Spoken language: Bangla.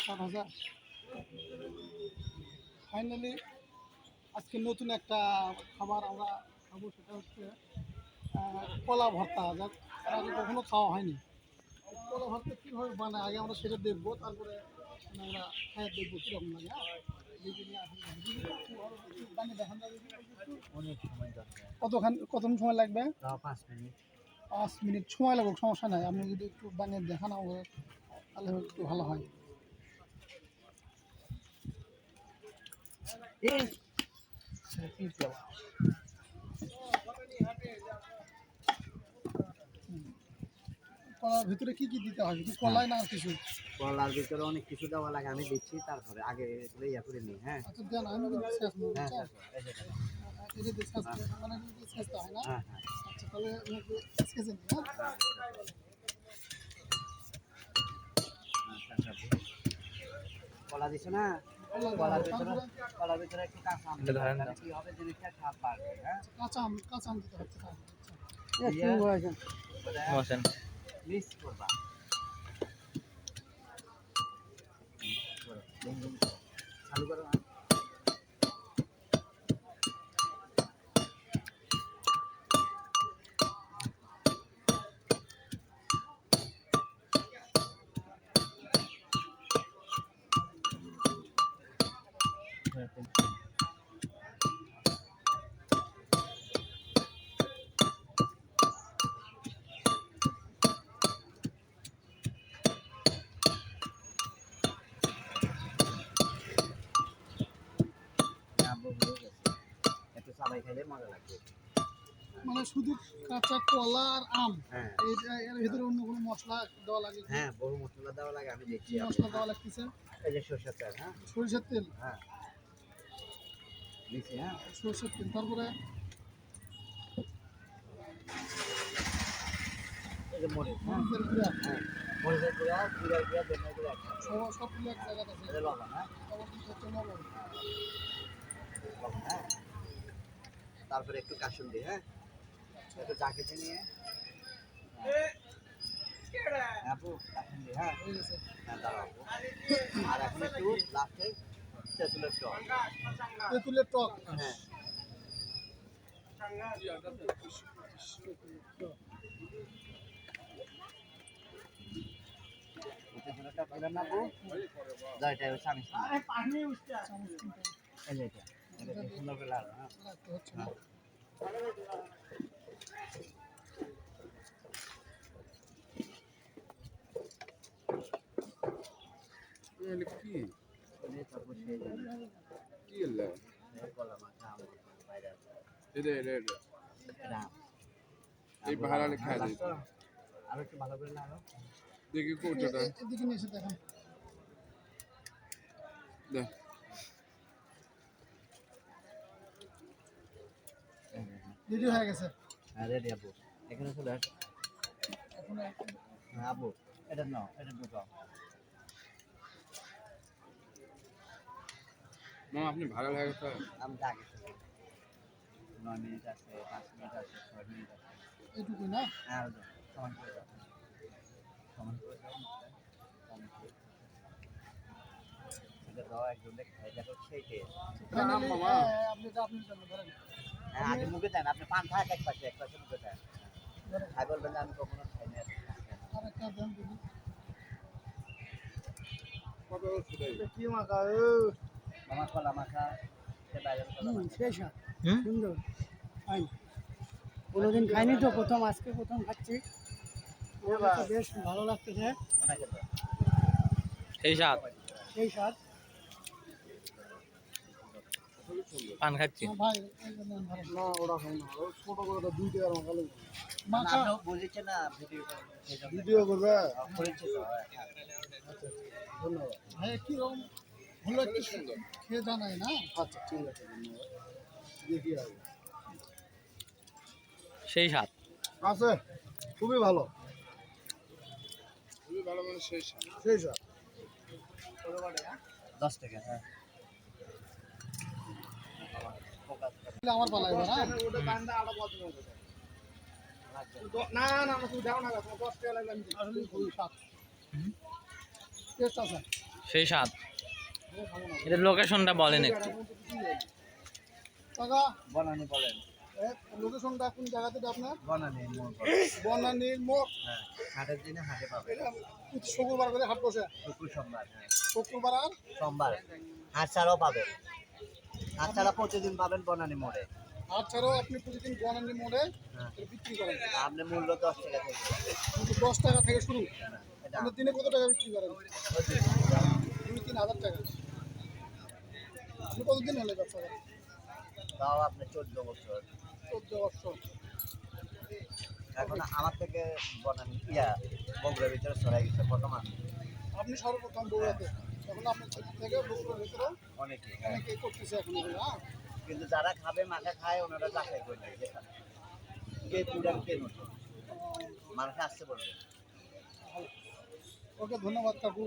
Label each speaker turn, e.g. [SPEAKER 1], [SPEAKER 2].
[SPEAKER 1] 7,000 ফাইনালি আজকে নতুন একটা খাবার আমরা খাবো, সেটা হচ্ছে কলা ভর্তা। যাক তার আগে কখনো খাওয়া হয়নি। কলা ভর্তা কীভাবে বানায় আগে আমরা সেটা দেখবো, তারপরে আমরা খাই দেখবো কীরকম লাগে। বানিয়ে দেখান যাবে
[SPEAKER 2] অনেক সময় দরকার।
[SPEAKER 1] কতক্ষণ সময় লাগবে?
[SPEAKER 2] 5 মিনিট।
[SPEAKER 1] 5 মিনিট সময় লাগবে, সমস্যা নাই। আপনি যদি একটু বানিয়ে দেখান আমাকে তাহলে একটু ভালো হয়। কলার ভিতরে কি কি দিতে হয়? কলাই না আর কিছু?
[SPEAKER 2] কলার ভিতরে অনেক কিছু দেওয়া লাগে, আমি দিচ্ছি। তারপরে আগে এগুলো ইয়া করে নিই। হ্যাঁ
[SPEAKER 1] আচ্ছা দেন, আমি কিন্তু শেষ করবো।
[SPEAKER 2] হ্যাঁ
[SPEAKER 1] হ্যাঁ এটা দিয়ে শেষ মানে শেষ হয় না?
[SPEAKER 2] হ্যাঁ।
[SPEAKER 1] আচ্ছা তাহলে শেষে নিই।
[SPEAKER 2] কলা দিছো না? কলার ভিতরে একটু কাঁচা আম কি হবে, জিনিসটা স্বাদ বাড়বে। হ্যাঁ
[SPEAKER 1] কাঁচা আম দিতে হচ্ছে।
[SPEAKER 2] মিক্স করবা। চালু করো। একটু সবাই খাইলে মজা লাগবে।
[SPEAKER 1] মানে শুধু কাঁচা কলা আর আম, এর ভিতরে অন্য কোনো মশলা দেওয়া লাগে?
[SPEAKER 2] হ্যাঁ বহু মশলা দেওয়া লাগে, আমি দেখছি।
[SPEAKER 1] মশলা দেওয়া লাগতেছে?
[SPEAKER 2] এই যে সরষের তেল। হ্যাঁ
[SPEAKER 1] সরিষার তেল?
[SPEAKER 2] হ্যাঁ দিচ্ছি। হ্যাঁ
[SPEAKER 1] সরিষার তেল, তারপরে
[SPEAKER 2] এই যে মরিচ।
[SPEAKER 1] মরিচের গুঁড়া?
[SPEAKER 2] হ্যাঁ মরিচের গুঁড়া, জিরার গুঁড়া, ধনিয়ার গুঁড়া
[SPEAKER 1] সবগুলো এক জায়গাতে আছে?
[SPEAKER 2] এটা লবণ। হ্যাঁ
[SPEAKER 1] লবণ।
[SPEAKER 2] হ্যাঁ তারপরে একটু কাসুন দিই। হ্যাঁ একটু জাকেটে নিয়ে আপু কাসুন দিই। হ্যাঁ হ্যাঁ দাঁড়াবো। আর এখন একটু লাস্টে তেঁতুলের টক।
[SPEAKER 1] তেঁতুলের টক?
[SPEAKER 2] হ্যাঁ তেঁতুলের টক দিলাম না আপু? জয়টা হচ্ছে আমি এই যে এটা সুন্দর করে লাগবে। হ্যাঁ আরো একটু ভালো করে না
[SPEAKER 1] দেখি কোটাটা এদিকে নিয়ে এসে দেখেন। রেডি হয়ে গেছে?
[SPEAKER 2] হ্যাঁ রেডি আপু। এখানে চলে আস।
[SPEAKER 1] এখন
[SPEAKER 2] হ্যাঁ আপু এটা নাও, এটা ঢুকাও।
[SPEAKER 3] আপনি ভালো লাগে তো?
[SPEAKER 2] আমি জাগে 9 মিনিট আছে, 5 মিনিট আছে, 6 মিনিট আছে।
[SPEAKER 1] এইটুকুই না?
[SPEAKER 2] হ্যাঁ সমান করে দাও, সমান করে দাও। এটা দাও, একদম খাই দেখো সেই টেস্ট।
[SPEAKER 1] আপনি ধরেন।
[SPEAKER 2] হ্যাঁ আগে মুখে দেন, আপনি পান থাক এক পাশে মুখে দেন। খাই বলবেন না আমি কখনো খাই না।
[SPEAKER 1] আরেকটা দেন দিদি।
[SPEAKER 3] কি মাখা?
[SPEAKER 2] মামা কলা মাখা
[SPEAKER 1] শেষ সুন্দর। কোনোদিন খাইনি তো, আজকে প্রথম খাচ্ছি। বেশ ভালো লাগতেছে।
[SPEAKER 4] সেই স্বাদ পান খাচ্ছি।
[SPEAKER 1] ভাই না, ওরা খাই না, ছোট করে 2 টাকার মাখা
[SPEAKER 2] বলেছে না
[SPEAKER 1] ভিডিও করবে।
[SPEAKER 2] আচ্ছা
[SPEAKER 1] ধন্যবাদ ভাই। কিরকম হলো একটু সুন্দর খেয়ে জানাই না? আচ্ছা ঠিক আছে, ধন্যবাদ। দেখি আগে
[SPEAKER 4] সেই স্বাদ
[SPEAKER 1] আছে, খুবই ভালো
[SPEAKER 3] মানে সেই
[SPEAKER 1] স্বাদ।
[SPEAKER 2] 10 টাকা। হ্যাঁ
[SPEAKER 1] আমার পালা এবার। না না না তুমি দাও না তোমার 10 টাকা লাগবে আমি দিই। আসলে খুবই স্বাদ টেস্ট আছে
[SPEAKER 4] সেই স্বাদ।
[SPEAKER 1] এটা খাবো না
[SPEAKER 4] এটার লোকেশনটা বলেন একটু।
[SPEAKER 1] কাকা
[SPEAKER 2] বনানি বলেন,
[SPEAKER 1] লোকেশনটা কোন জায়গাতে এটা আপনার
[SPEAKER 2] বনানি মোড় বলেন।
[SPEAKER 1] বনানীর মোড়
[SPEAKER 2] হ্যাঁ, হাটের দিনে হাটে পাবেন।
[SPEAKER 1] এটা প্রতি শুক্রবার করে হাট বসে
[SPEAKER 2] শুক্র সোমবার, হ্যাঁ
[SPEAKER 1] শুক্রবার আর
[SPEAKER 2] সোমবার হাট ছাড়াও পাবেন। হাট ছাড়া প্রতিদিন পাবেন বনানি মোড়ে।
[SPEAKER 1] হাট ছাড়াও আপনি প্রতিদিন বনানী মোড়ে
[SPEAKER 2] হ্যাঁ,
[SPEAKER 1] এটা বিক্রি করেন
[SPEAKER 2] আপনি মূল্য 10 টাকা থেকে।
[SPEAKER 1] কিন্তু 10 টাকা থেকে শুরু
[SPEAKER 2] এটা
[SPEAKER 1] আপনি দিনে কত টাকা বিক্রি করেন
[SPEAKER 2] ওই
[SPEAKER 1] 2-3 হাজার টাকা আপনি কতদিন হলে ব্যবসা করেন
[SPEAKER 2] তাও আপনি 14 বছর।
[SPEAKER 1] 14 বছর
[SPEAKER 2] এখন আমার থেকে বনানি বগুড়ার ভিতরে ছড়াই গেছে বর্তমান
[SPEAKER 1] আপনি সর্বপ্রথম বগুড়াতে এখন আপনার থেকে বগুড়ার ভিতরে
[SPEAKER 2] অনেকে।
[SPEAKER 1] অনেকে করতেছে এখন এগুলো হ্যাঁ
[SPEAKER 2] কিন্তু যারা খাবে মাখা খায় ওনারা যাচাই করে নেয় যেখানে কে পুরান কে নতুন মানুষ আসতে বলবে।
[SPEAKER 1] ওকে ধন্যবাদ কাকু